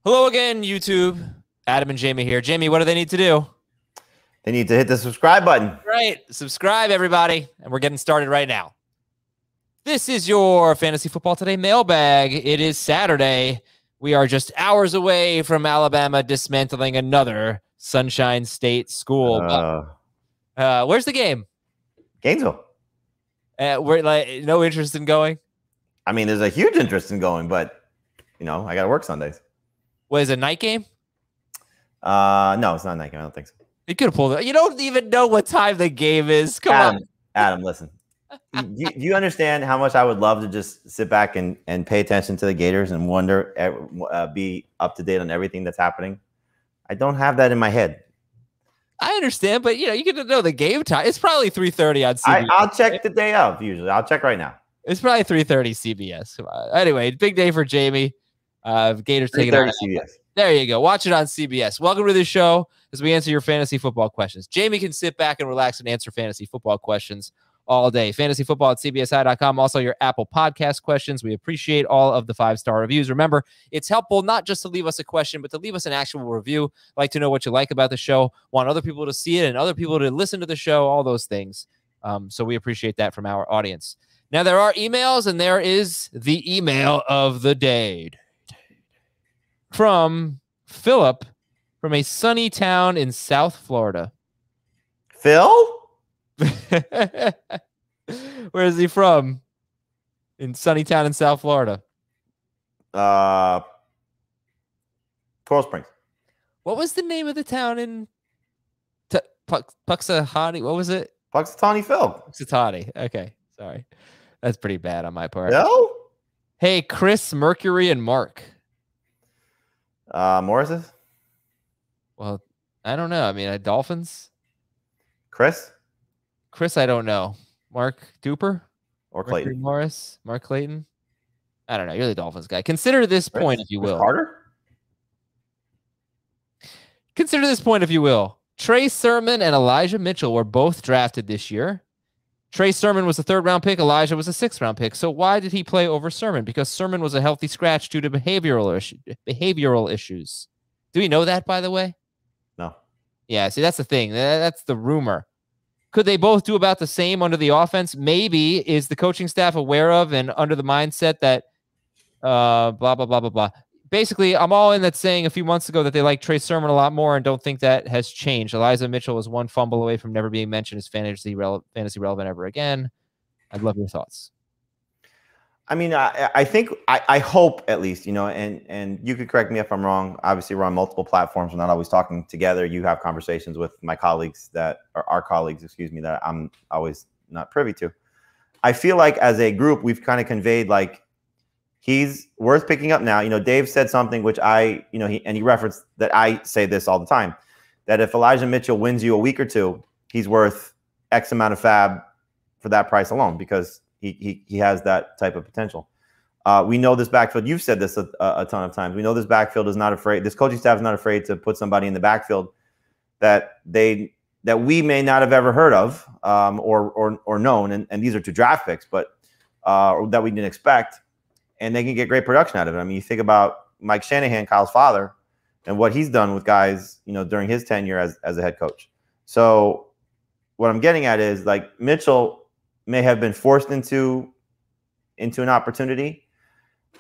Hello again, YouTube. Adam and Jamie here. Jamie, what do they need to do? They need to hit the subscribe button. Right. Subscribe, everybody. And we're getting started right now. This is your Fantasy Football Today mailbag. It is Saturday. We are just hours away from Alabama dismantling another Sunshine State school. Where's the game? Gainesville. We're like no interest in going? I mean, there's a huge interest in going, but, you know, I got to work Sundays. What, is it a night game? No, it's not a night game. I don't think so. You could have pulled it. You don't even know what time the game is. Come on. Adam, listen. Do you understand how much I would love to just sit back and pay attention to the Gators and wonder, be up to date on everything that's happening? I don't have that in my head. I understand, but, you know, you get to know the game time. It's probably 3:30 on CBS. I'll check the day of, usually. I'll check right now. It's probably 3:30 CBS. Anyway, big day for Jamie. Gators taking on CBS. There you go. Watch it on CBS. Welcome to the show as we answer your fantasy football questions. Jamie can sit back and relax and answer fantasy football questions all day. Fantasyfootball@cbsi.com. Also, your Apple Podcast questions. We appreciate all of the 5-star reviews. Remember, it's helpful not just to leave us a question, but to leave us an actual review. Like to know what you like about the show, want other people to see it and other people to listen to the show, all those things. So we appreciate that from our audience. Now, there are emails, and there is the email of the day from Philip from a sunny town in South Florida. Phil? Where is he from? In sunny town in South Florida. Coral Springs. What was the name of the town in Puxahani? What was it? Puxatawny Phil. Puxatawny. Okay, sorry. That's pretty bad on my part. No? Hey, Chris, Mercury, and Mark. Morris's? Well, I don't know. I mean, Dolphins? Chris, I don't know. Mark Duper? or Clayton? Mercury Morris? Mark Clayton? I don't know. You're the Dolphins guy. Consider this point, if you will. Carter? Consider this point, if you will. TREY Sermon and Elijah Mitchell were both drafted this year. TREY Sermon was a 3rd-round pick. Elijah was a 6th-round pick. So why did he play over Sermon? Because Sermon was a healthy scratch due to behavioral issues. Do we know that, by the way? No. Yeah, see, that's the thing. That's the rumor. Could they both do about the same under the offense? Maybe. Is the coaching staff aware of and under the mindset that blah, blah, blah, blah, blah. Basically, I'm all in that saying a few months ago that they like TREY Sermon a lot more and don't think that has changed. Elijah Mitchell was one fumble away from never being mentioned as fantasy relevant ever again. I'd love your thoughts. I mean, I think, I hope at least, you know, and you could correct me if I'm wrong. Obviously, we're on multiple platforms. We're not always talking together. You have conversations with my colleagues that are our colleagues, excuse me, that I'm always not privy to. I feel like as a group, we've kind of conveyed like he's worth picking up now. You know, Dave said something which he referenced that I say this all the time, that if Elijah Mitchell wins you a week or two, he's worth X amount of fab for that price alone because he has that type of potential. We know this backfield. You've said this a ton of times. We know this backfield is not afraid. This coaching staff is not afraid to put somebody in the backfield that we may not have ever heard of or known. And these are 2 draft picks, but that we didn't expect. And they can get great production out of it. I mean, you think about Mike Shanahan, Kyle's father, and what he's done with guys, you know, during his tenure as a head coach. So what I'm getting at is like Mitchell may have been forced into an opportunity.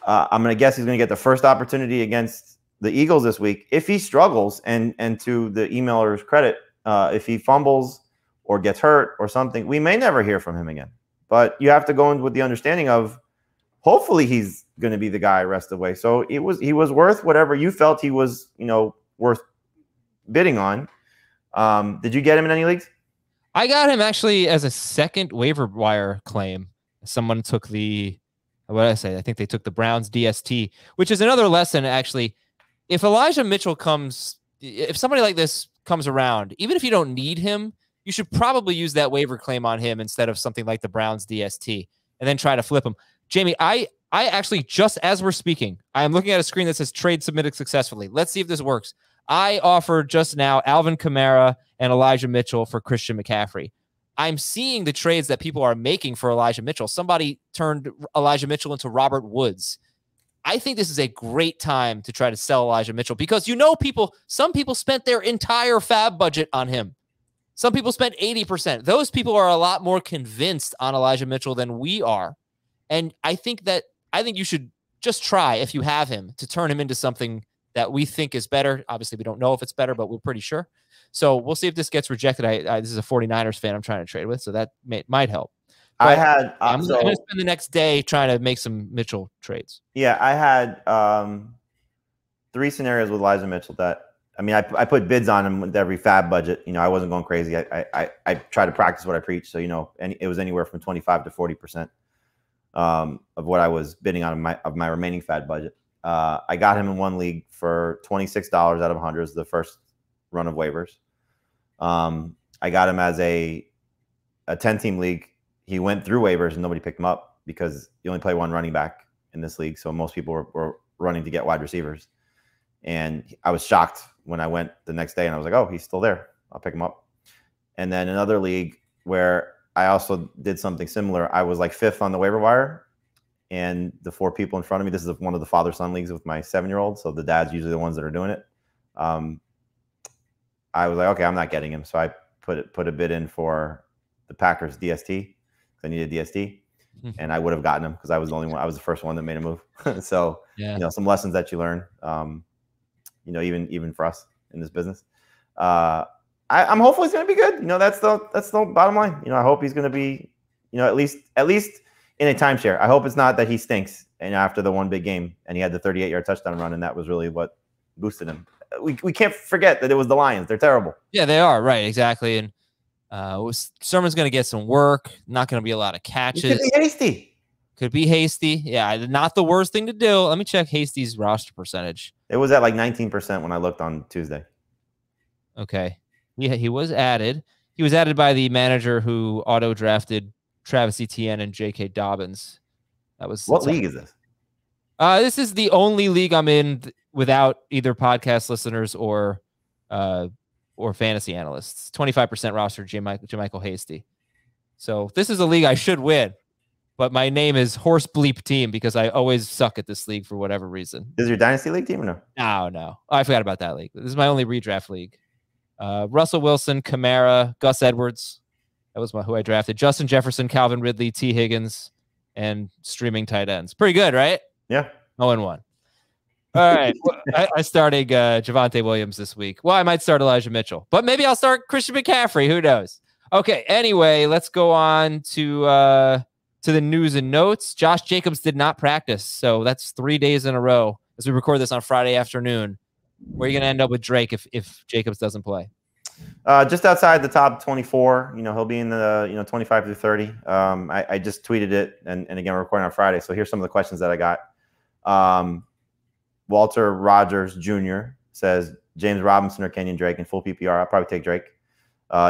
I'm going to guess he's going to get the first opportunity against the Eagles this week. If he struggles, and to the emailer's credit, if he fumbles or gets hurt or something, we may never hear from him again. But you have to go in with the understanding of hopefully he's going to be the guy rest of the way. So he was worth whatever you felt he was, you know, worth bidding on. Did you get him in any leagues? I got him actually as a 2nd waiver wire claim. Someone took I think they took the Browns DST, which is another lesson, actually. If somebody like this comes around, even if you don't need him, you should probably use that waiver claim on him instead of something like the Browns DST and then try to flip him. Jamie, I actually, just as we're speaking, I am looking at a screen that says trade submitted successfully. Let's see if this works. I offered just now Alvin Kamara and Elijah Mitchell for Christian McCaffrey. I'm seeing the trades that people are making for Elijah Mitchell. Somebody turned Elijah Mitchell into Robert Woods. I think this is a great time to try to sell Elijah Mitchell because some people spent their entire fab budget on him. Some people spent 80%. Those people are a lot more convinced on Elijah Mitchell than we are. And I think you should just try, if you have him, to turn him into something that we think is better. Obviously, we don't know if it's better, but we're pretty sure. So we'll see if this gets rejected. This is a 49ers fan I'm trying to trade with, so that might help. But I'm going to spend the next day trying to make some Mitchell trades. Yeah, I had 3 scenarios with Elijah Mitchell that, I mean, I put bids on him with every fab budget. I wasn't going crazy. I try to practice what I preach. So, it was anywhere from 25 to 40% of what I was bidding on my remaining fab budget. I got him in one league for $26 out of 100, the first run of waivers. I got him as a 10-team league. He went through waivers and nobody picked him up because you only play one running back in this league. So most people were running to get wide receivers. And I was shocked when I went the next day and I was like, oh, he's still there. I'll pick him up. And then another league where I also did something similar. I was like 5th on the waiver wire. And the 4 people in front of me, this is one of the father-son leagues with my 7-year-old. So the dad's usually the ones that are doing it. I was like, okay, I'm not getting him. So I put a bid in for the Packers DST. I needed DST, and I would have gotten him because I was the only one. I was the first one that made a move. So, some lessons that you learn, even for us in this business. I'm hopeful he's going to be good. That's the bottom line. I hope he's going to be, at least in a timeshare. I hope it's not that he stinks and after the one big game and he had the 38-yard touchdown run and that was really what boosted him. We can't forget that it was the Lions. They're terrible. Yeah, they are. Right. Exactly. And Sermon's going to get some work. Not going to be a lot of catches. It could be hasty. Could be hasty. Yeah, not the worst thing to do. Let me check Hasty's roster percentage. It was at like 19% when I looked on Tuesday. Okay. Yeah, he was added. He was added by the manager who auto-drafted Travis Etienne and J.K. Dobbins. What league is this? This is the only league I'm in without either podcast listeners or fantasy analysts. 25% roster, Jermichael Hasty. So this is a league I should win, but my name is Horse Bleep Team because I always suck at this league for whatever reason. This is your dynasty league team or no? No. Oh, I forgot about that league. This is my only redraft league. Russell Wilson, Kamara, Gus Edwards. That was who I drafted. Justin Jefferson, Calvin Ridley, T. Higgins, and streaming tight ends. Pretty good, right? Yeah. 0-1. All right. I started Javonte Williams this week. Well, I might start Elijah Mitchell, but maybe I'll start Christian McCaffrey. Who knows? Okay. Anyway, let's go on to the news and notes. Josh Jacobs did not practice, so that's 3 days in a row as we record this on Friday afternoon. Where are you going to end up with Drake if Jacobs doesn't play? Just outside the top 24. He'll be in the 25 through 30. I just tweeted it, and again, we're recording on Friday. So here's some of the questions that I got. Walter Rogers Jr. says James Robinson or Kenyon Drake in full PPR. I'll probably take Drake.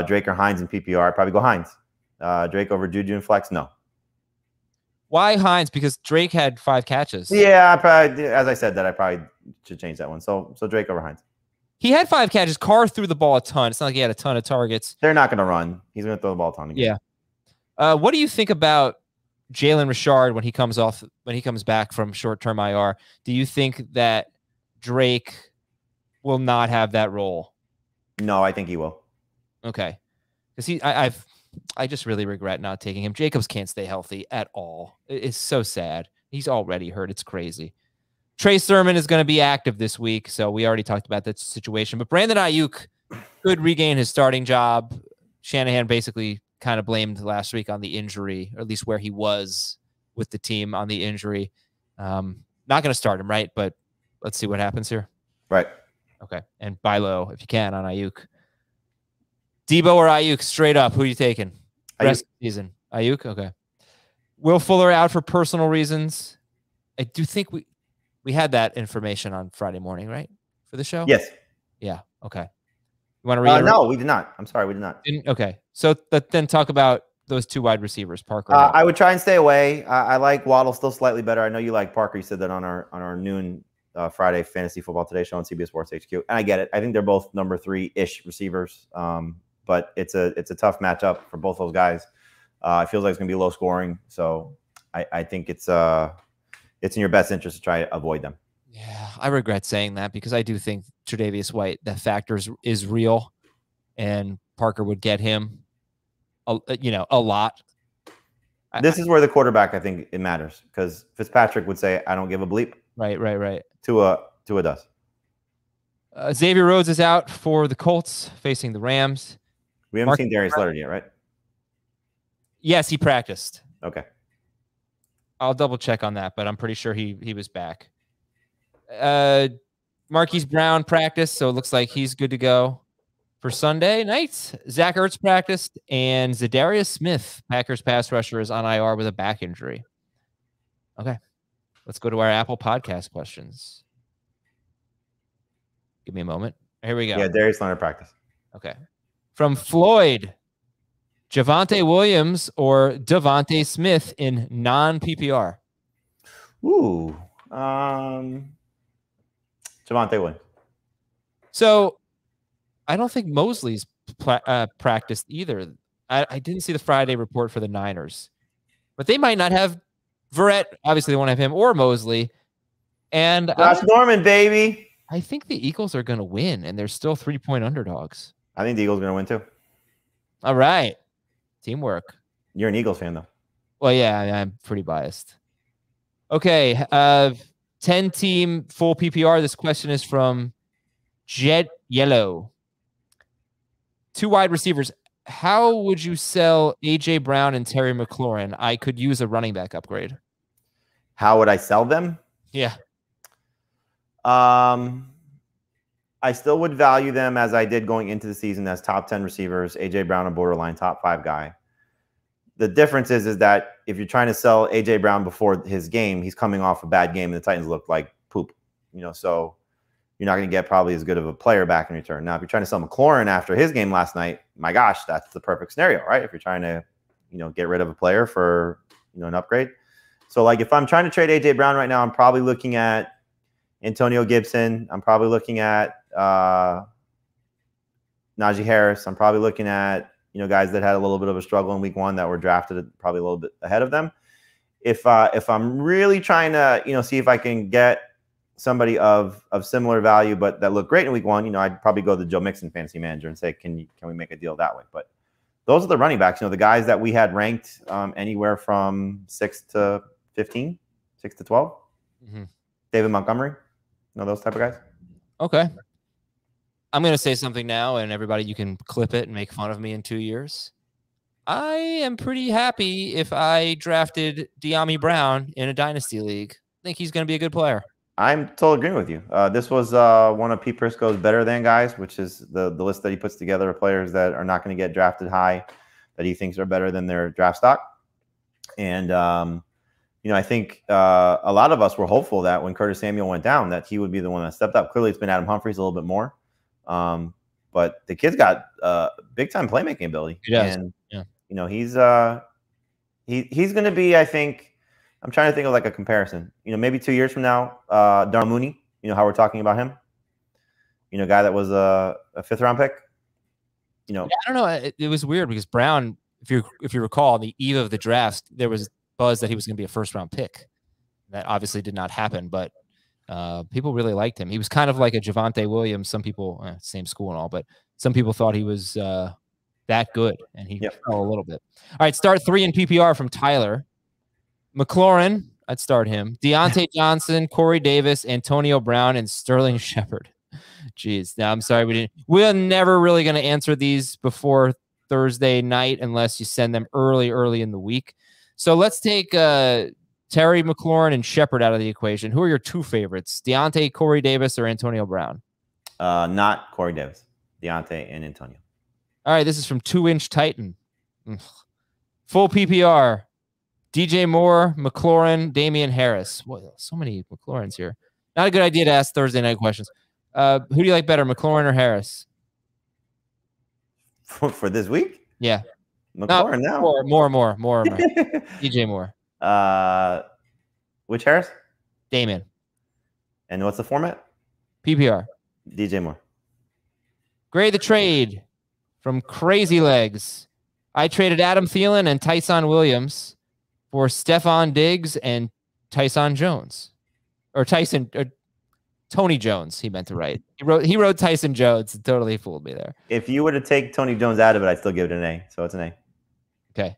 Drake or Hines in PPR. I'd probably go Hines. Drake over Juju and flex. No. Why Hines? Because Drake had 5 catches. Yeah, I probably, as I said, that I probably should change that one. So Drake over Hines. He had 5 catches. Carr threw the ball a ton. It's not like he had a ton of targets. They're not going to run. He's going to throw the ball a ton again. Yeah. What do you think about Jalen Richard when he comes back from short-term IR? Do you think that Drake will not have that role? No, I think he will. Okay. Because I just really regret not taking him. Jacobs can't stay healthy at all. It's so sad. He's already hurt. It's crazy. Trey Sermon is going to be active this week, so we already talked about that situation. But Brandon Ayuk could regain his starting job. Shanahan basically kind of blamed last week on the injury, or at least where he was with the team on the injury. Not going to start him, right? But let's see what happens here. Right. Okay. And buy low if you can on Ayuk. Debo or Ayuk, straight up, who are you taking? Rest of the season. Ayuk? Okay. Will Fuller out for personal reasons. I do think we had that information on Friday morning, right? For the show? Yes. Yeah. Okay. You want to read? No, we did not. I'm sorry, we did not. Okay. So then talk about those 2 wide receivers, Parker. I would try and stay away. I like Waddle still slightly better. I know you like Parker. You said that on our noon Friday Fantasy Football Today show on CBS Sports HQ, and I get it. I think they're both number 3-ish receivers, but it's a tough matchup for both those guys. It feels like it's going to be low scoring, so I think it's it's in your best interest to try to avoid them. Yeah, I regret saying that because I do think Tre'Davious White, that factor is real, and Parker would get him, a lot. This is where the quarterback, I think, it matters, because Fitzpatrick would say, "I don't give a bleep." Right. Tua does. Xavier Rhodes is out for the Colts facing the Rams. We haven't seen Darius Leonard yet, right? Yes, he practiced. Okay. I'll double check on that, but I'm pretty sure he was back. Marquise Brown practiced, so it looks like he's good to go for Sunday night. Zach Ertz practiced, and Zadarius Smith, Packers pass rusher, is on IR with a back injury. Okay, let's go to our Apple Podcast questions. Give me a moment. Here we go. Yeah, Darius Leonard practice. Okay. From Floyd, Javonte Williams or Devontae Smith in non-PPR? Ooh. Javonte Williams. So I don't think Mosley's practiced either. I didn't see the Friday report for the Niners, but they might not have Verrett. Obviously, they won't have him or Mosley. And Josh Norman, baby. I think the Eagles are going to win, and they're still 3-point underdogs. I think the Eagles are going to win too. All right. Teamwork. You're an Eagles fan, though. Well, yeah, I'm pretty biased. Okay. 10-team full PPR. This question is from Jet Yellow. 2 wide receivers. How would you sell A.J. Brown and Terry McLaurin? I could use a running back upgrade. How would I sell them? Yeah. I still would value them as I did going into the season as top 10 receivers. A.J. Brown, a borderline top 5 guy. The difference is that if you're trying to sell A.J. Brown before his game, he's coming off a bad game and the Titans look like poop. So you're not going to get probably as good of a player back in return. Now, if you're trying to sell McLaurin after his game last night, my gosh, that's the perfect scenario, right? If you're trying to, get rid of a player for, an upgrade. So, like, if I'm trying to trade A.J. Brown right now, I'm probably looking at Antonio Gibson. I'm probably looking at Najee Harris. I'm probably looking at, guys that had a little bit of a struggle in week 1 that were drafted probably a little bit ahead of them. If I'm really trying to, see if I can get somebody of similar value, but that looked great in week 1, I'd probably go to the Joe Mixon fantasy manager and say, can we make a deal that way? But those are the running backs, the guys that we had ranked anywhere from 6 to 15, 6 to 12. Mm-hmm. David Montgomery, those type of guys. Okay. I'm going to say something now, and everybody, you can clip it and make fun of me in 2 years. I am pretty happy if I drafted De'Ami Brown in a dynasty league. I think he's going to be a good player. I'm totally agreeing with you. This was one of Pete Prisco's better than guys, which is the list that he puts together of players that are not going to get drafted high, that he thinks are better than their draft stock. And, I think a lot of us were hopeful that when Curtis Samuel went down, that he would be the one that stepped up. Clearly, it's been Adam Humphries a little bit more. But the kid's got big-time playmaking ability. He does. And, yeah. He's going to be, I think, I'm trying to think of like a comparison. Maybe 2 years from now, Darnell Mooney, how we're talking about him. Guy that was a 5th-round pick. Yeah, I don't know. It was weird because Brown, if you recall, on the eve of the draft, there was buzz that he was going to be a 1st-round pick. That obviously did not happen, but people really liked him. He was kind of like a Javonte Williams. Some people, same school and all, but some people thought he was that good, and he fell a little bit. All right, start 3 in PPR from Tyler. McLaurin, I'd start him. Deontay Johnson, Corey Davis, Antonio Brown, and Sterling Shepard. Jeez. Now, I'm sorry we're never really going to answer these before Thursday night unless you send them early in the week. So let's take Terry McLaurin and Shepard out of the equation. Who are your 2 favorites? Deontay, Corey Davis, or Antonio Brown? Not Corey Davis. Deontay and Antonio. All right, this is from 2-Inch Titan. Full PPR. DJ Moore, McLaurin, Damian Harris. Boy, so many McLaurins here. Not a good idea to ask Thursday night questions. Who do you like better, McLaurin or Harris? For this week? Yeah. McLaurin now. More. DJ Moore. Which Harris? Damien. And what's the format? PPR. DJ Moore. Grade the trade from Crazy Legs. I traded Adam Thielen and Tyson Williams for Stephon Diggs and Tyson Jones or Tony Jones. He meant to write. He wrote Tyson Jones. It totally fooled me there. If you were to take Tony Jones out of it, I'd still give it an A. So it's an A. Okay.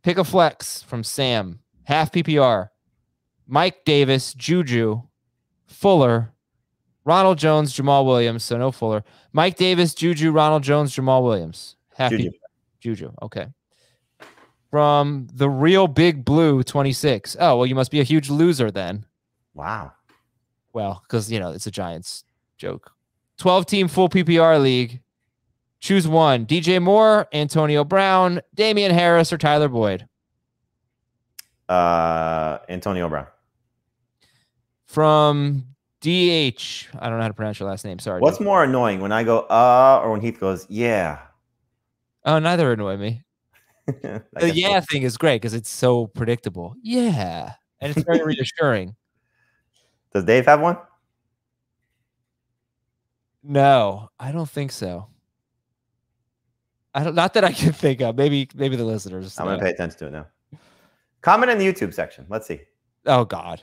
Pick a flex from Sam. Half PPR. Mike Davis, Juju, Fuller, Ronald Jones, Jamal Williams. So no Fuller. Mike Davis, Juju, Ronald Jones, Jamal Williams. Half Juju. Juju. Okay. From the Real Big Blue 26. Oh, well, you must be a huge loser then. Wow. Well, because, it's a Giants joke. 12-team full PPR league. Choose one. DJ Moore, Antonio Brown, Damian Harris, or Tyler Boyd. Antonio Brown. From DH. I don't know how to pronounce your last name. Sorry. What's more annoying, when I go, or when Heath goes, yeah? Oh, neither annoy me. The yeah thing is great because it's so predictable. Yeah. And it's very reassuring. Does Dave have one? No, I don't think so. Not that I can think of. Maybe the listeners. I'm gonna pay attention to it now. Comment in the YouTube section. Let's see. Oh God.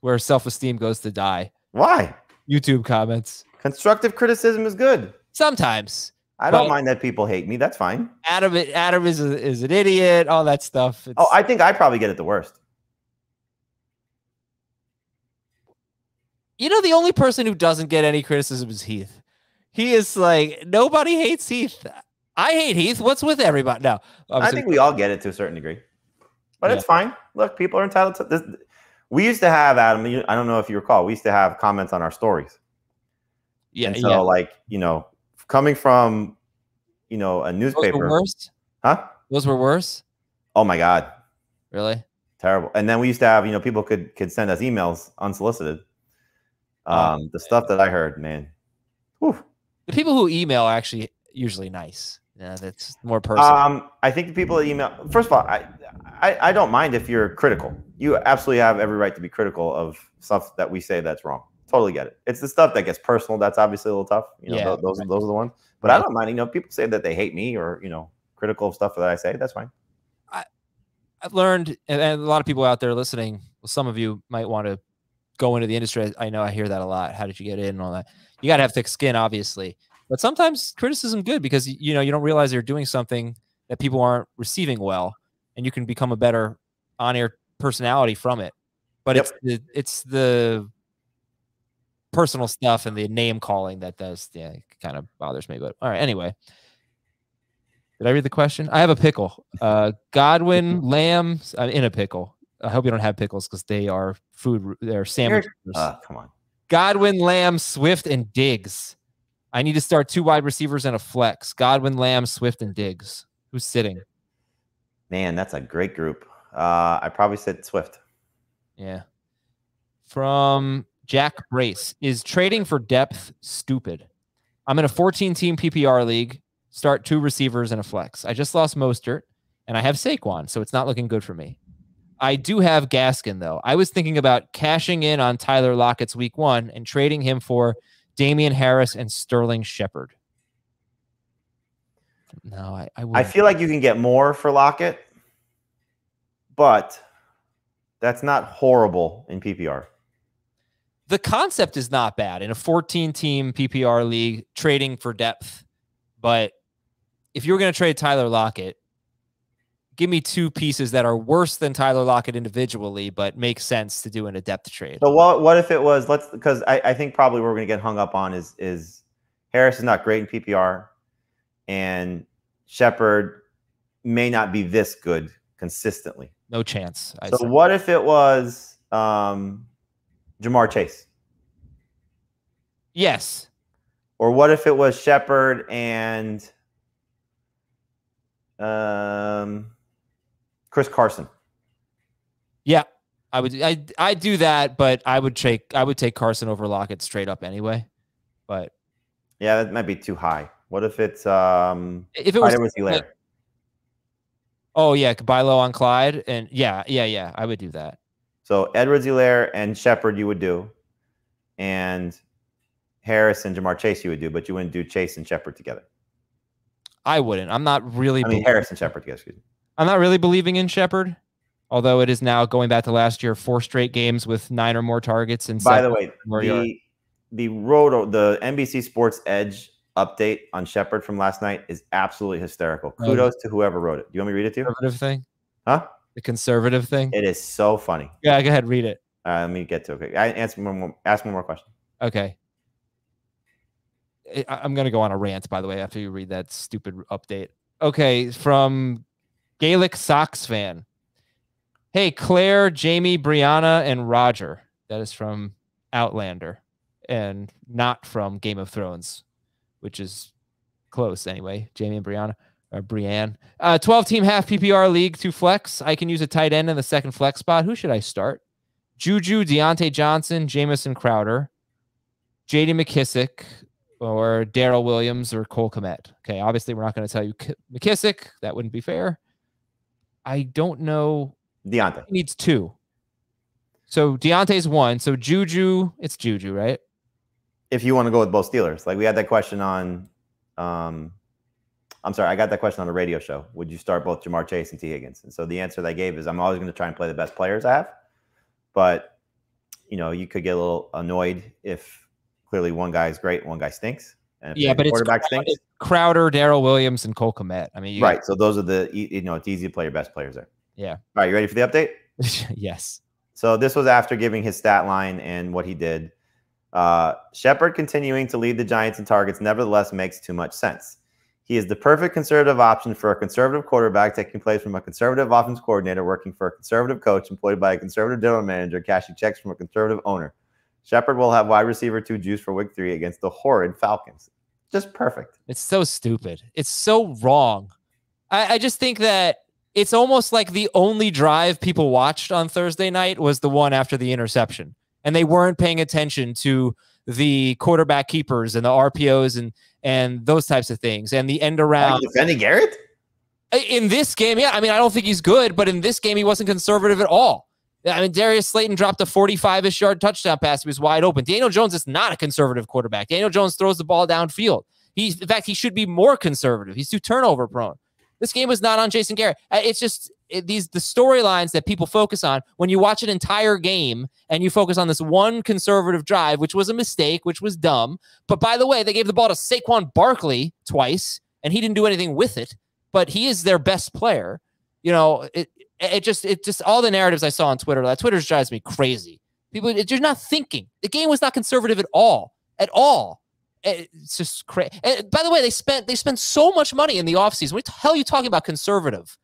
Where self-esteem goes to die. Why? YouTube comments. Constructive criticism is good. Sometimes. I don't mind that people hate me. That's fine. Adam is an idiot. All that stuff. I think I probably get it the worst. The only person who doesn't get any criticism is Heath. He is like, nobody hates Heath. I hate Heath. What's with everybody? No. I think we all get it to a certain degree. But it's fine. Look, people are entitled to this. We used to have, Adam, I don't know if you recall, we used to have comments on our stories. Yeah. And so, coming from, a newspaper. Those were worse? Huh? Those were worse? Oh, my God. Really? Terrible. And then we used to have, people could send us emails unsolicited. The stuff that I heard, man. Whew. The people who email are actually usually nice. Yeah, that's more personal. I think the people that email, first of all, I don't mind if you're critical. You absolutely have every right to be critical of stuff that we say that's wrong. Totally get it. It's the stuff that gets personal that's obviously a little tough. Those are the ones. But I don't mind. People say that they hate me or critical of stuff that I say. That's fine. I've learned, and a lot of people out there listening, well, some of you might want to go into the industry. I know I hear that a lot. How did you get in and all that? You got to have thick skin, obviously. But sometimes criticism good because, you don't realize you're doing something that people aren't receiving well, and you can become a better on-air personality from it. But it's the personal stuff and the name calling that does, kind of bothers me. But all right, anyway. Did I read the question? I have a pickle. Godwin, Lamb, I'm in a pickle. I hope you don't have pickles because they are food. They're sandwiches. Come on. Godwin, Lamb, Swift, and Diggs. I need to start 2 wide receivers and a flex. Godwin, Lamb, Swift, and Diggs. Who's sitting? Man, that's a great group. I probably said Swift. Yeah. From Jack Brace. Is trading for depth stupid? I'm in a 14-team PPR league. Start 2 receivers and a flex. I just lost Mostert, and I have Saquon, so it's not looking good for me. I do have Gaskin, though. I was thinking about cashing in on Tyler Lockett's week 1 and trading him for Damian Harris and Sterling Shepard. No, I feel like you can get more for Lockett, but that's not horrible in PPR. The concept is not bad in a 14-team PPR league, trading for depth. But if you were going to trade Tyler Lockett, give me 2 pieces that are worse than Tyler Lockett individually, but make sense to do in a depth trade. So what if it was, because I think probably where we're going to get hung up on is Harris is not great in PPR, and Shepard may not be this good consistently. No chance. So what if it was Jamar Chase? Yes. Or what if it was Shepard and Chris Carson? Yeah, I do that, but I would take Carson over Lockett straight up anyway. But yeah, that might be too high. What if it's if it was Hilaire? Oh yeah, buy low on Clyde, and yeah, I would do that. So Edwards-Helaire and Shepard you would do, and Harris and Jamar Chase you would do, but you wouldn't do Chase and Shepard together. I wouldn't. I'm not really. Harris and Shepard together. Excuse me. I'm not really believing in Shepard. Although it is now going back to last year, 4 straight games with 9 or more targets. And by the way, the NBC Sports Edge update on Shepard from last night is absolutely hysterical. Kudos to whoever wrote it. Do you want me to read it to you? Conservative thing? Huh? The conservative thing? It is so funny. Yeah, go ahead, read it. Let me get to it. Ask one more question. Okay. I'm going to go on a rant, by the way, after you read that stupid update. Okay, from Gaelic Sox fan. Hey, Claire, Jamie, Brianna, and Roger. That is from Outlander and not from Game of Thrones, which is close anyway. Jamie and Brianna. Brienne. 12-team half PPR league to flex. I can use a tight end in the second flex spot. Who should I start? Juju, Deontay Johnson, Jamison Crowder, J.D. McKissick, or Darrell Williams, or Cole Kmet. Okay, obviously we're not going to tell you McKissick. That wouldn't be fair. I don't know. Deontay. He needs 2. So Deontay's 1. So Juju, it's Juju, right? If you want to go with both Steelers. Like we had that question on I'm sorry, I got that question on the radio show. Would you start both Jamar Chase and T. Higgins? And so the answer that I gave is I'm always going to try and play the best players I have. But, you could get a little annoyed if clearly one guy is great, one guy stinks. And if but quarterback stinks. Crowder, Darrell Williams, and Cole Kmet. I mean, right. So those are it's easy to play your best players there. Yeah. All right, you ready for the update? Yes. So this was after giving his stat line and what he did. Shepard continuing to lead the Giants in targets nevertheless makes too much sense. He is the perfect conservative option for a conservative quarterback taking plays from a conservative offense coordinator working for a conservative coach employed by a conservative general manager cashing checks from a conservative owner. Shepard will have wide receiver 2 juice for week 3 against the horrid Falcons. Just perfect. It's so stupid. It's so wrong. I just think that it's almost like the only drive people watched on Thursday night was the one after the interception. And they weren't paying attention to the quarterback keepers and the RPOs and those types of things. And the end around. Defending Garrett? In this game, yeah. I mean, I don't think he's good, but in this game, he wasn't conservative at all. I mean, Darius Slayton dropped a 45-ish yard touchdown pass. He was wide open. Daniel Jones is not a conservative quarterback. Daniel Jones throws the ball downfield. In fact, he should be more conservative. He's too turnover prone. This game was not on Jason Garrett. It's just the storylines that people focus on when you watch an entire game and you focus on this one conservative drive, which was a mistake, which was dumb. But by the way, they gave the ball to Saquon Barkley twice, and he didn't do anything with it. But he is their best player. It just all the narratives I saw on Twitter. That Twitter drives me crazy. People, you're not thinking. The game was not conservative at all. At all. It's just crazy. By the way, they spent so much money in the offseason. What the hell are you talking about conservative?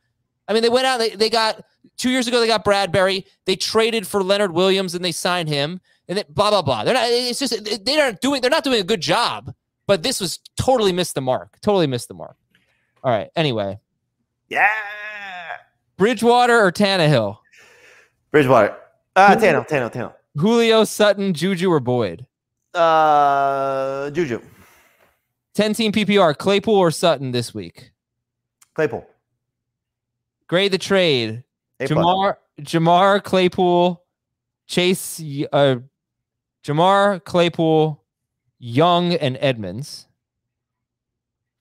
I mean, they went out, they got 2 years ago, they got Bradbury. They traded for Leonard Williams and they signed him. And then blah, blah, blah. They're not doing a good job. But this was totally missed the mark. Totally missed the mark. All right. Anyway. Yeah. Bridgewater or Tannehill? Bridgewater. Tannehill. Julio, Sutton, Juju, or Boyd? Juju. 10-team PPR, Claypool or Sutton this week? Claypool. Grade the trade. Jamar, Claypool, Chase, Jamar, Claypool, Young, and Edmonds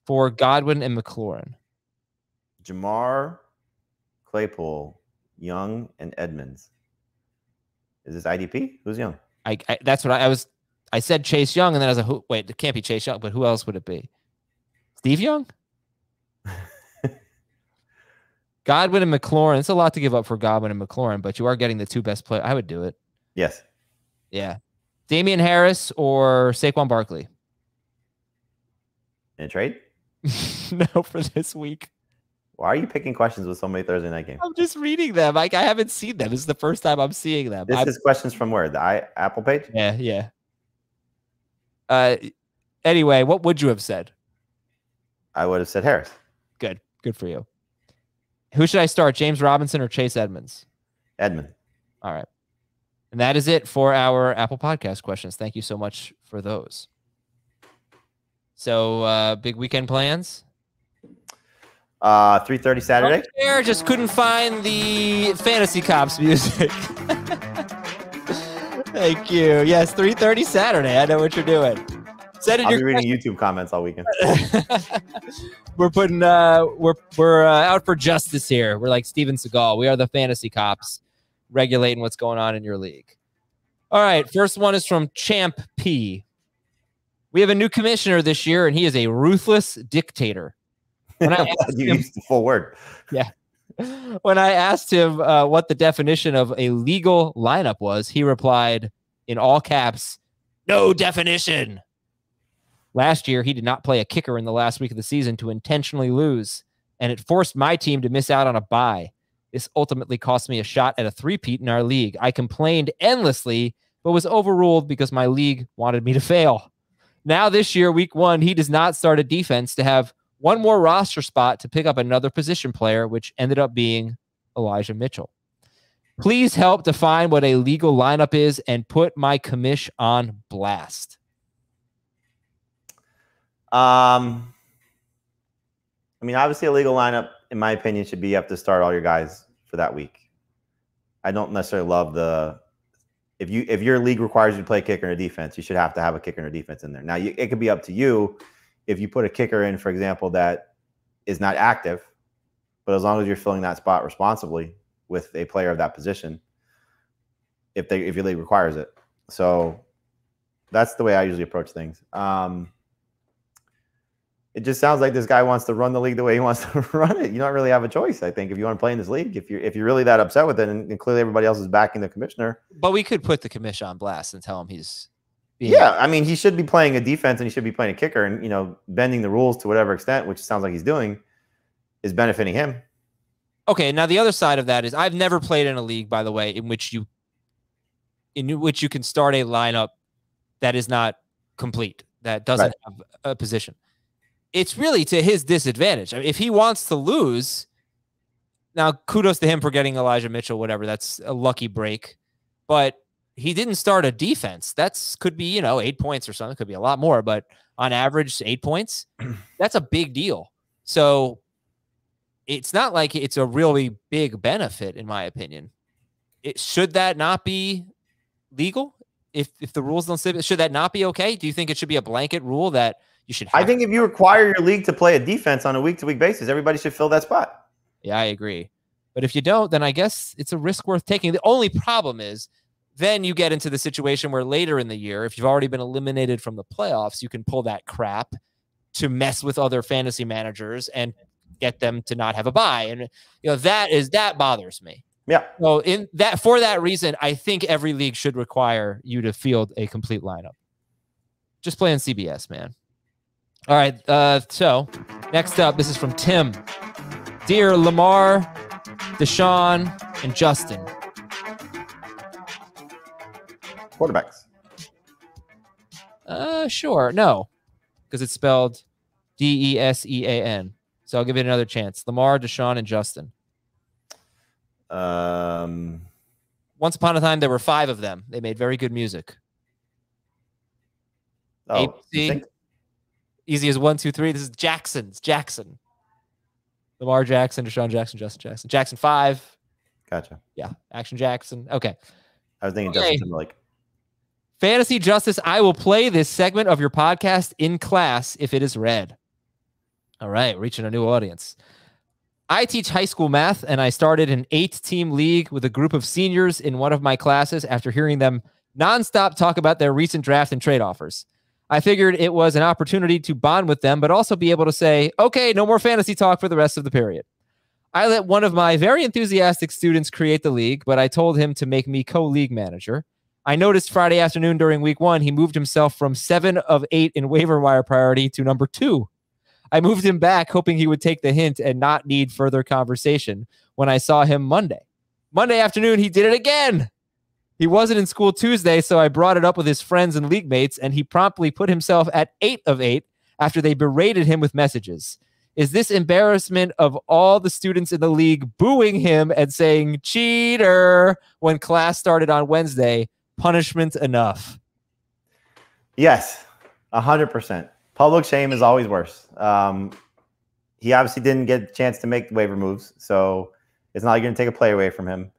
for Godwin and McLaurin. Jamar, Claypool, Young, and Edmonds. Is this IDP? Who's Young? That's what I said Chase Young, and then I was like, wait, it can't be Chase Young, but who else would it be? Steve Young? Godwin and McLaurin. It's a lot to give up for Godwin and McLaurin, but you are getting the 2 best players. I would do it. Yes. Yeah. Damian Harris or Saquon Barkley? In a trade? No, for this week. Why are you picking questions with so many Thursday night games? I'm just reading them. I haven't seen them. This is the first time I'm seeing them. This is questions from where? The Apple page? Yeah. Anyway, what would you have said? I would have said Harris. Good for you. Who should I start, James Robinson or Chase Edmonds? Edmund. All right. And that is it for our Apple Podcast questions. Thank you so much for those. So, big weekend plans? 3:30 Saturday. There, just couldn't find the Fantasy Cops music. Thank you. Yes, 3:30 Saturday. I know what you're doing. Send in I'll your be reading YouTube comments all weekend. We're putting we're out for justice here. We're like Steven Seagal. We are the fantasy cops regulating what's going on in your league. All right, first one is from Champ P. We have a new commissioner this year, and he is a ruthless dictator. When I you used the full word. Yeah. When I asked him what the definition of a legal lineup was, he replied in all caps, "No definition." Last year, he did not play a kicker in the last week of the season to intentionally lose, and it forced my team to miss out on a bye. This ultimately cost me a shot at a three-peat in our league. I complained endlessly, but was overruled because my league wanted me to fail. Now this year, week 1, he does not start a defense to have one more roster spot to pick up another position player, which ended up being Elijah Mitchell. Please help define what a legal lineup is and put my commish on blast. I mean, obviously a legal lineup, in my opinion, should be you have to start all your guys for that week. I don't necessarily love if your league requires you to play a kicker and a defense, you should have to have a kicker and a defense in there. Now, it could be up to you if you put a kicker in, for example, that is not active, but as long as you're filling that spot responsibly with a player of that position, if your league requires it. So that's the way I usually approach things. It just sounds like this guy wants to run the league the way he wants to run it. You don't really have a choice, I think, if you want to play in this league. If you're really that upset with it, and clearly everybody else is backing the commissioner. But we could put the commission on blast and tell him he's being... Yeah, I mean, he should be playing a defense and he should be playing a kicker, and bending the rules to whatever extent, which sounds like he's doing, is benefiting him. Okay, now the other side of that is I've never played in a league, by the way, in which you can start a lineup that is not complete, that doesn't have a position. It's really to his disadvantage. I mean, if he wants to lose, now kudos to him for getting Elijah Mitchell, whatever. That's a lucky break. But he didn't start a defense. That's could be, 8 points or something. Could be a lot more, but on average, 8 points. That's a big deal. So it's not like it's a really big benefit, in my opinion. Should that not be legal? If the rules don't say, should that not be okay? Do you think it should be a blanket rule that you should have? I think if you require your league to play a defense on a week-to-week basis, everybody should fill that spot. Yeah, I agree. But if you don't, then I guess it's a risk worth taking. The only problem is then you get into the situation where later in the year, if you've already been eliminated from the playoffs, you can pull that crap to mess with other fantasy managers and get them to not have a bye. And that bothers me. Yeah. So for that reason, I think every league should require you to field a complete lineup. Just play on CBS, man. All right. So next up, this is from Tim. Dear Lamar, Deshaun, and Justin. Quarterbacks. Sure. No, because it's spelled Desean. So I'll give it another chance. Lamar, Deshaun, and Justin. Once upon a time, there were 5 of them. They made very good music. Oh, ABC. Easy as 1, 2, 3. This is Jackson's. Jackson. Lamar Jackson, Deshaun Jackson, Justin Jackson. Jackson 5. Gotcha. Yeah. Action Jackson. Okay. I was thinking Justin Timberlake. Fantasy Justice, I will play this segment of your podcast in class if it is read. All right. Reaching a new audience. I teach high school math, and I started an 8-team league with a group of seniors in one of my classes after hearing them nonstop talk about their recent draft and trade offers. I figured it was an opportunity to bond with them, but also be able to say, okay, no more fantasy talk for the rest of the period. I let one of my very enthusiastic students create the league, but I told him to make me co-league manager. I noticed Friday afternoon during week 1, he moved himself from 7 of 8 in waiver wire priority to number 2. I moved him back, hoping he would take the hint and not need further conversation when I saw him Monday. Monday afternoon, he did it again. He wasn't in school Tuesday, so I brought it up with his friends and league mates, and he promptly put himself at 8 of 8 after they berated him with messages. Is this embarrassment of all the students in the league booing him and saying, cheater, when class started on Wednesday, punishment enough? Yes, 100%. Public shame is always worse. He obviously didn't get a chance to make the waiver moves, so it's not like you're going to take a player away from him.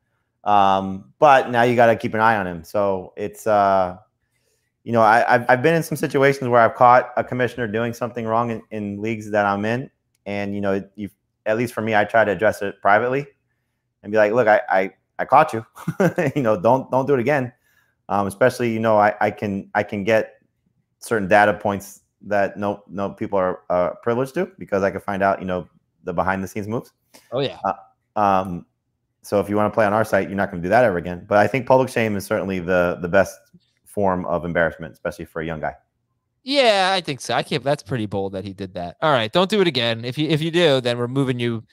But now you got to keep an eye on him. So it's, I've been in some situations where I've caught a commissioner doing something wrong in leagues that I'm in, and at least for me, I try to address it privately and be like, look, I caught you. Don't do it again. Especially, I can get certain data points that no people are privileged to, because I can find out the behind the scenes moves. Oh yeah. So if you want to play on our site, you're not going to do that ever again. But I think public shame is certainly the best form of embarrassment, especially for a young guy. Yeah, I think so. That's pretty bold that he did that. All right, don't do it again. If you do, then we're moving you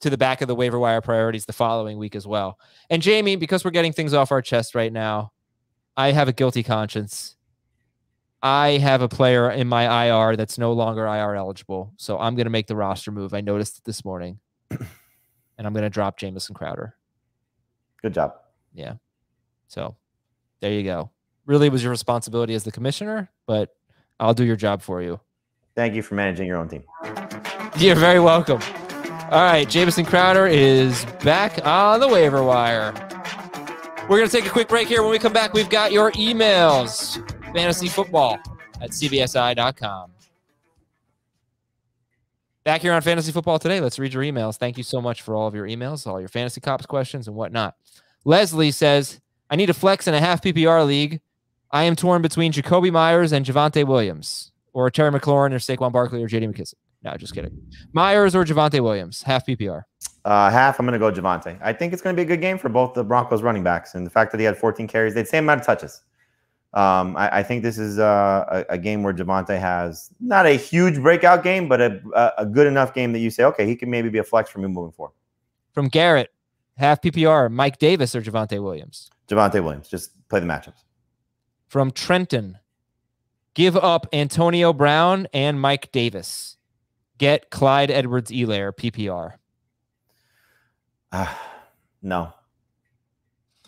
to the back of the waiver wire priorities the following week as well. And Jamie, because we're getting things off our chest right now, I have a guilty conscience. I have a player in my IR that's no longer IR eligible, so I'm going to make the roster move. I noticed it this morning, and I'm going to drop Jamison Crowder. Good job. Yeah. So there you go. Really was your responsibility as the commissioner, but I'll do your job for you. Thank you for managing your own team. You're very welcome. All right, Jamison Crowder is back on the waiver wire. We're going to take a quick break here. When we come back, we've got your emails. fantasyfootball@cbsi.com. Back here on Fantasy Football Today, let's read your emails. Thank you so much for all of your emails, all your Fantasy Cops questions and whatnot. Leslie says, I need a flex in a half PPR league. I am torn between Jacoby Myers and Javonte Williams, or Terry McLaurin, or Saquon Barkley, or J.D. McKissic. No, just kidding. Myers or Javonte Williams, half PPR. Half, I'm going to go Javonte. I think it's going to be a good game for both the Broncos running backs, and the fact that he had 14 carries, the same amount of touches. I think this is a game where Javonte has not a huge breakout game, but a good enough game that you say, okay, he can maybe be a flex for me moving forward. From Garrett, half PPR, Mike Davis or Javonte Williams? Javonte Williams. Just play the matchups. From Trenton, give up Antonio Brown and Mike Davis. Get Clyde Edwards-Helaire, PPR. No.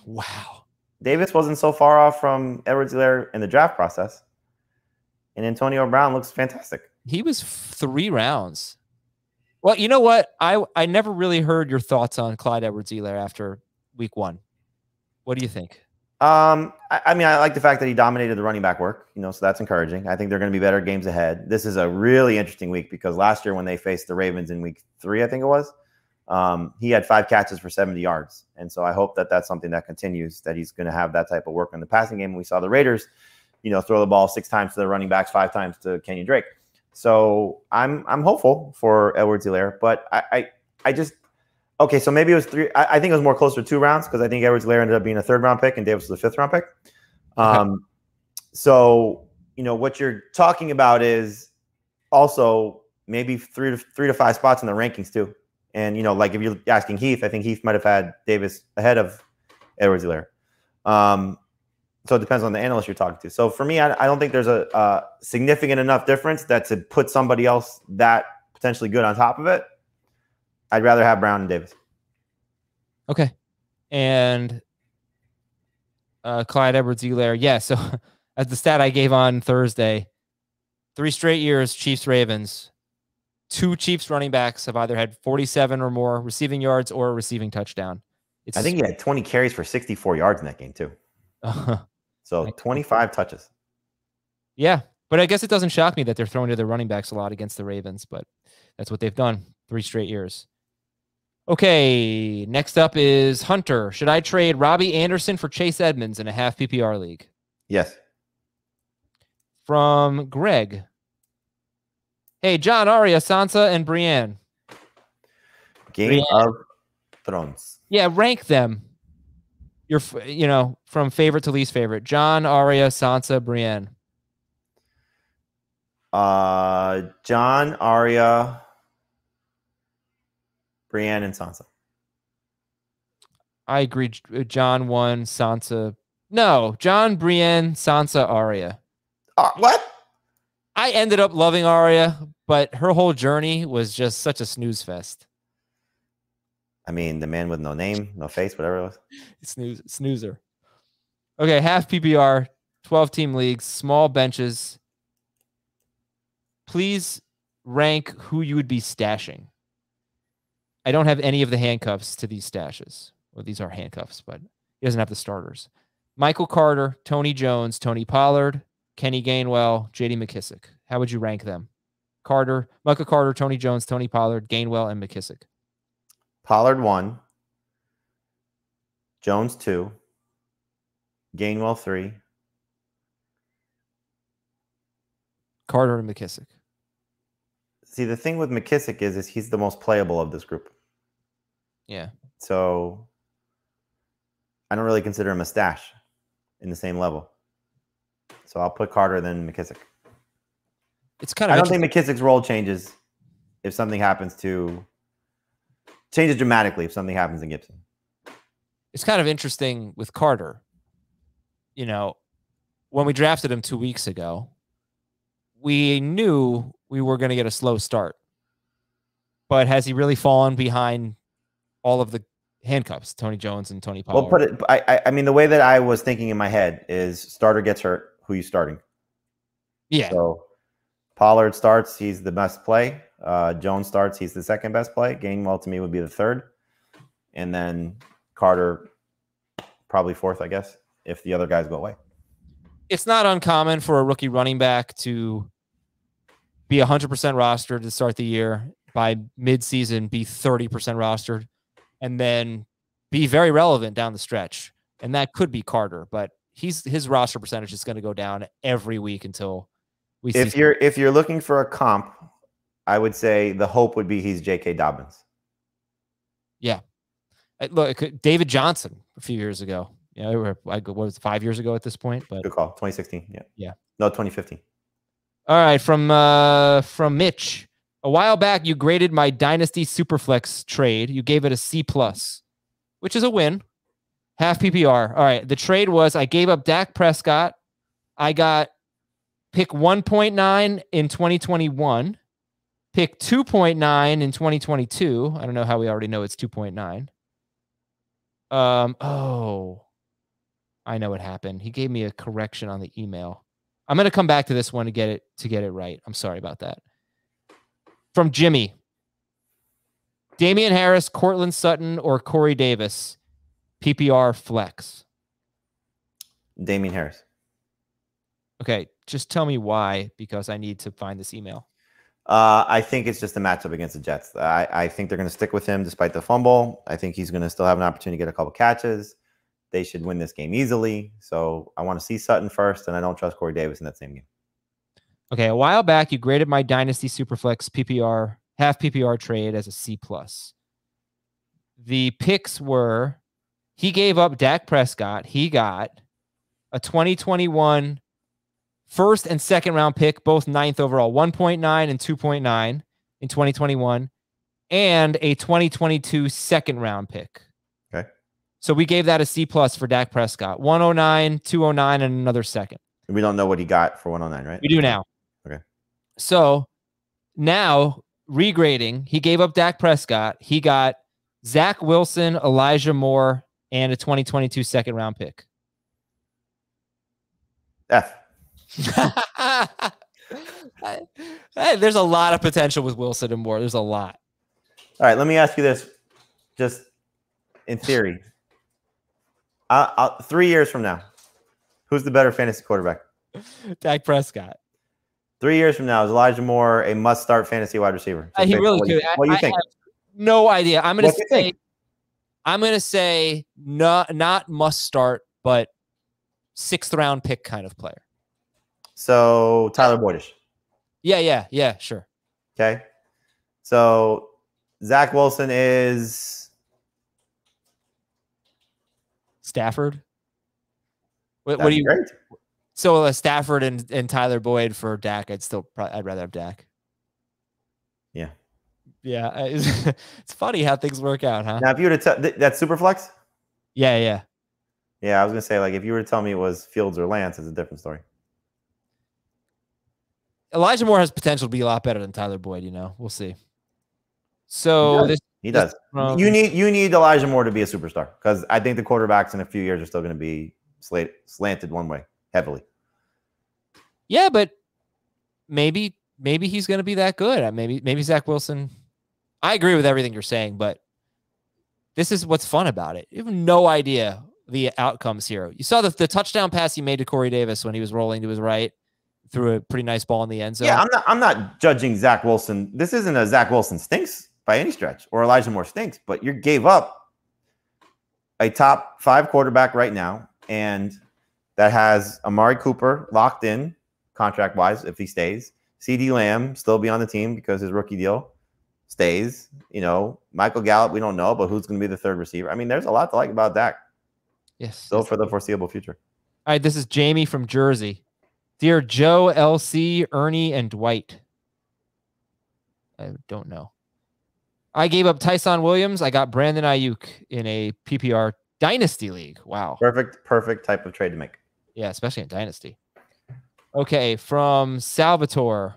Wow. Davis wasn't so far off from Edwards-Helaire in the draft process. And Antonio Brown looks fantastic. He was 3 rounds. Well, you know what? I never really heard your thoughts on Clyde Edwards-Helaire after week 1. What do you think? I mean, I like the fact that he dominated the running back work, so that's encouraging. I think they're going to be better games ahead. This is a really interesting week because last year when they faced the Ravens in week 3, I think it was, he had 5 catches for 70 yards. And so I hope that that's something that continues, that he's going to have that type of work in the passing game. We saw the Raiders, throw the ball 6 times to the running backs, 5 times to Kenyon Drake. So I'm hopeful for Edwards-Helaire, but I just, okay, so maybe it was 3. I think it was more closer to 2 rounds because I think Edwards-Helaire ended up being a 3rd round pick and Davis was a 5th round pick. So, what you're talking about is also maybe 3 to 5 spots in the rankings too. And, like if you're asking Heath, I think Heath might have had Davis ahead of Edwards-Helaire. So it depends on the analyst you're talking to. So for me, I don't think there's a significant enough difference that to put somebody else that potentially good on top of it. I'd rather have Brown and Davis. Okay. And Clyde Edwards-Helaire. Yeah, so as the stat I gave on Thursday, 3 straight years, Chiefs-Ravens. 2 Chiefs running backs have either had 47 or more receiving yards or a receiving touchdown. I think he had 20 carries for 64 yards in that game too. So 25 touches. Yeah, but I guess it doesn't shock me that they're throwing to their running backs a lot against the Ravens, but that's what they've done 3 straight years. Okay, next up is Hunter. Should I trade Robbie Anderson for Chase Edmonds in a half PPR league? Yes. From Greg. Hey, John, Arya, Sansa, and Brienne. Game of Thrones. Yeah, rank them. You're, from favorite to least favorite. John, Arya, Sansa, Brienne. John, Arya, Brienne, and Sansa. I agree. John 1, Sansa. No, John, Brienne, Sansa, Arya. What? I ended up loving Arya, but her whole journey was just such a snooze fest. I mean, the man with no name, no face, whatever it was. Snoozer. Okay, half PPR, 12-team leagues, small benches. Please rank who you would be stashing. I don't have any of the handcuffs to these stashes. Well, these are handcuffs, but he doesn't have the starters. Michael Carter, Tony Jones, Tony Pollard, Kenny Gainwell, J.D. McKissic. How would you rank them? Michael Carter, Tony Jones, Tony Pollard, Gainwell, and McKissic. Pollard 1, Jones 2, Gainwell 3, Carter and McKissic. See, the thing with McKissic is he's the most playable of this group. Yeah. So I don't really consider him a stash in the same level. So I'll put Carter then McKissic. It's kind of. I don't think McKissick's role changes if something changes dramatically if something happens in Gibson. It's kind of interesting with Carter. You know, when we drafted him 2 weeks ago, we knew we were going to get a slow start. But has he really fallen behind all of the handcuffs, Tony Jones and Tony Pollard? Well, I mean, the way that I was thinking in my head is starter gets hurt, who you starting? Yeah. So Pollard starts, he's the best play. Jones starts, he's the second best play. Gainwell to me would be the third. And then Carter probably fourth, I guess, if the other guys go away. It's not uncommon for a rookie running back to be 100% rostered to start the year, by midseason be 30% rostered, and then be very relevant down the stretch. And that could be Carter, but his roster percentage is going to go down every week until we see. If you're looking for a comp, I would say the hope would be he's J.K. Dobbins. Yeah. Look, David Johnson a few years ago. Yeah, what was it, 5 years ago at this point? But good call. 2016. Yeah. Yeah. No, 2015. All right, from Mitch. A while back, you graded my Dynasty Superflex trade. You gave it a C+, which is a win. Half PPR. All right, the trade was I gave up Dak Prescott. I got pick 1.9 in 2021, pick 2.9 in 2022. I don't know how we already know it's 2.9. Oh, I know what happened. He gave me a correction on the email. I'm going to come back to this one to get it right. I'm sorry about that. From Jimmy. Damian Harris, Cortland Sutton, or Corey Davis, PPR flex. Damian Harris. Okay, just tell me why, because I need to find this email. I think it's just a matchup against the Jets. I think they're going to stick with him despite the fumble. I think he's going to still have an opportunity to get a couple catches. They should win this game easily. So I want to see Sutton first, and I don't trust Corey Davis in that same game. Okay, a while back, you graded my Dynasty Superflex PPR, half PPR trade as a C+. The picks were, he gave up Dak Prescott. He got a 2021 first and second round pick, both 9th overall, 1.9 and 2.9 in 2021, and a 2022 second round pick. Okay. So we gave that a C+ for Dak Prescott, 109, 209, and another second. We don't know what he got for 109, right? We do now. Okay. So now regrading, he gave up Dak Prescott. He got Zach Wilson, Elijah Moore, and a 2022 second round pick. F. Hey, there's a lot of potential with Wilson and Moore. There's a lot. All right, let me ask you this, just in theory. 3 years from now, who's the better fantasy quarterback? Dak Prescott. 3 years from now, is Elijah Moore a must-start fantasy wide receiver? He really could. What do you think? I have no idea. I'm going to say not must start, but 6th round pick kind of player. So Tyler Boydish. Yeah, sure. Okay. So Zach Wilson is Stafford. What do you? Great. So Stafford and Tyler Boyd for Dak. I'd rather have Dak. Yeah. Yeah. It's funny how things work out, huh? Now, if you were to that's super flex. Yeah. Yeah, I was gonna say, like, if you were to tell me it was Fields or Lance, it's a different story. Elijah Moore has potential to be a lot better than Tyler Boyd. We'll see. So he does. You need Elijah Moore to be a superstar, because I think the quarterbacks in a few years are still going to be slanted one way heavily. Yeah, but maybe he's going to be that good. Maybe Zach Wilson. I agree with everything you're saying, but this is what's fun about it. You have no idea the outcomes here. You saw the touchdown pass he made to Corey Davis when he was rolling to his right. threw a pretty nice ball in the end zone. Yeah, I'm not judging Zach Wilson. This isn't a Zach Wilson stinks by any stretch, or Elijah Moore stinks, but you gave up a top 5 quarterback right now, and that has Amari Cooper locked in contract-wise if he stays. CeeDee Lamb still be on the team because his rookie deal stays. You know, Michael Gallup, we don't know, but who's going to be the third receiver? I mean, there's a lot to like about Dak. Yes. Still for the foreseeable future. All right, this is Jamie from Jersey. Dear Joe, LC, Ernie, and Dwight. I don't know. I gave up Tyson Williams. I got Brandon Ayuk in a PPR Dynasty League. Wow. Perfect type of trade to make. Yeah, especially in Dynasty. Okay, from Salvatore.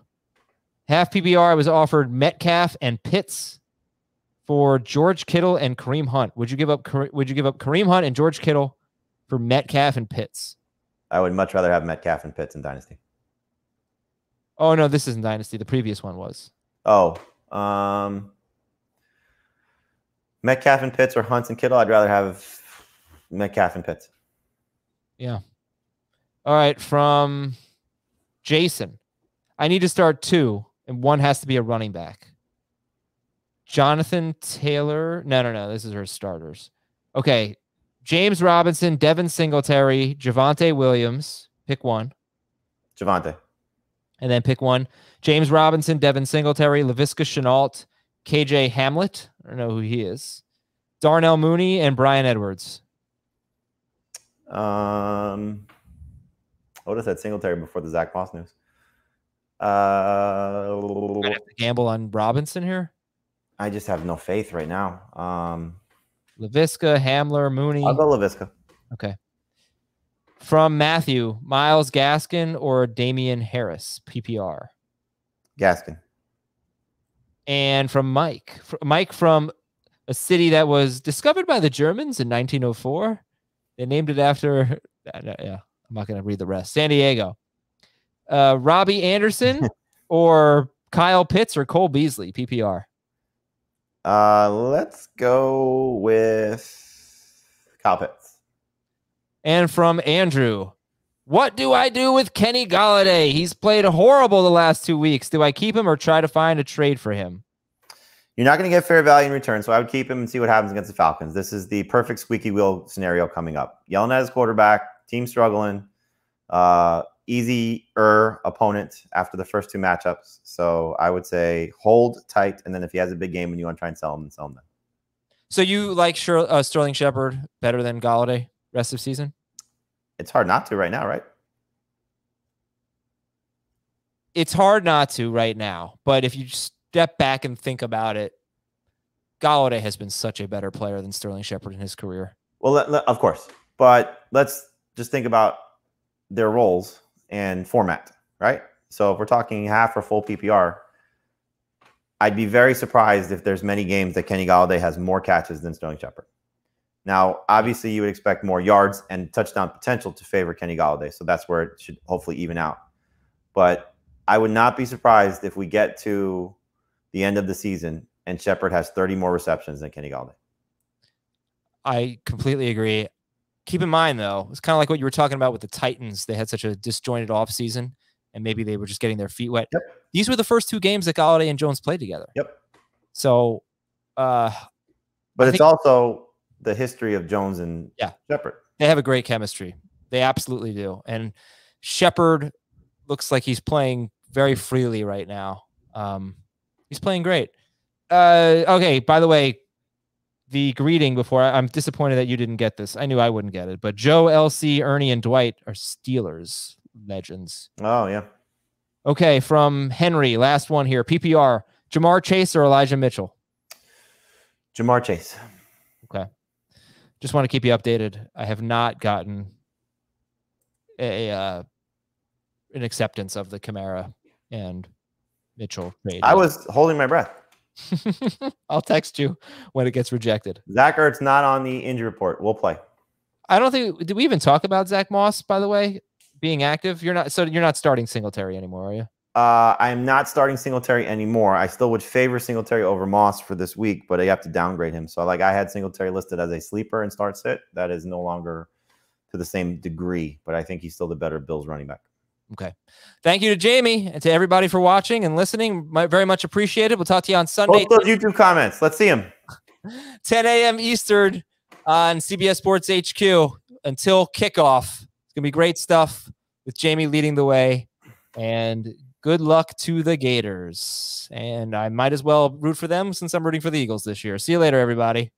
Half PPR, I was offered Metcalf and Pitts for George Kittle and Kareem Hunt. Would you give up Kareem Hunt and George Kittle for Metcalf and Pitts? I would much rather have Metcalf and Pitts in Dynasty. Oh, no, this isn't Dynasty. The previous one was. Oh, Metcalf and Pitts or Hunt and Kittle? I'd rather have Metcalf and Pitts. Yeah. All right, from Jason. I need to start 2, and 1 has to be a running back. Jonathan Taylor. No. This is her starters. Okay. James Robinson, Devin Singletary, Javonte Williams. Pick 1. Javonte. And then pick 1. James Robinson, Devin Singletary, Laviska Shenault, KJ Hamlet. I don't know who he is. Darnell Mooney and Brian Edwards. I would have said Singletary before the Zach Moss news. I have to gamble on Robinson here. I just have no faith right now. Laviska, Hamler, Mooney. I'll go Laviska. Okay. From Matthew, Myles Gaskin or Damian Harris, PPR? Gaskin. And from Mike. Mike from a city that was discovered by the Germans in 1904. They named it after, yeah, I'm not going to read the rest. San Diego. Robbie Anderson or Kyle Pitts or Cole Beasley, PPR? Let's go with Kyle Pitts. And from Andrew, what do I do with Kenny Golladay? He's played horrible the last 2 weeks. Do I keep him or try to find a trade for him? You're not going to get fair value in return, so I would keep him and see what happens against the Falcons. This is the perfect squeaky wheel scenario coming up. Yelling at his quarterback, team struggling, easier opponent after the first 2 matchups. So I would say hold tight, and then if he has a big game and you want to try and sell him, then sell him then. So you like Sterling Shepard better than Golladay rest of season? It's hard not to right now, right? It's hard not to right now, but if you step back and think about it, Golladay has been such a better player than Sterling Shepard in his career. Well, of course, but let's just think about their roles and format, right? So if we're talking half or full PPR, I'd be very surprised if there's many games that Kenny Golladay has more catches than Sterling Shepard. Now, obviously, you would expect more yards and touchdown potential to favor Kenny Golladay, so that's where it should hopefully even out. But I would not be surprised if we get to the end of the season and Shepard has 30 more receptions than Kenny Golladay. I completely agree. Keep in mind, though, it's kind of like what you were talking about with the Titans. They had such a disjointed offseason, and maybe they were just getting their feet wet. Yep. These were the first 2 games that Golladay and Jones played together. Yep. So, but it's also the history of Jones and Shepard. They have a great chemistry. They absolutely do. And Shepard looks like he's playing very freely right now. He's playing great. Okay, by the way, the greeting before, I'm disappointed that you didn't get this. I knew I wouldn't get it, but Joe, LC, Ernie, and Dwight are Steelers legends. Oh, yeah. Okay, from Henry, last one here. PPR, Jamar Chase or Elijah Mitchell? Jamar Chase. Okay. Just want to keep you updated. I have not gotten an acceptance of the Kamara and Mitchell trade. I was holding my breath. I'll text you when it gets rejected. Zach Ertz not on the injury report. We'll play. I don't think. Did we even talk about Zach Moss, by the way, being active? You're not starting Singletary anymore, are you? I am not starting Singletary anymore. I still would favor Singletary over Moss for this week, but I have to downgrade him. So, I had Singletary listed as a sleeper and start sit. That is no longer to the same degree, but I think he's still the better Bills running back. Okay. Thank you to Jamie and to everybody for watching and listening. Very much appreciated. We'll talk to you on Sunday. Both those YouTube comments. Let's see them. 10 a.m. Eastern on CBS Sports HQ until kickoff. It's going to be great stuff with Jamie leading the way. And good luck to the Gators. And I might as well root for them since I'm rooting for the Eagles this year. See you later, everybody.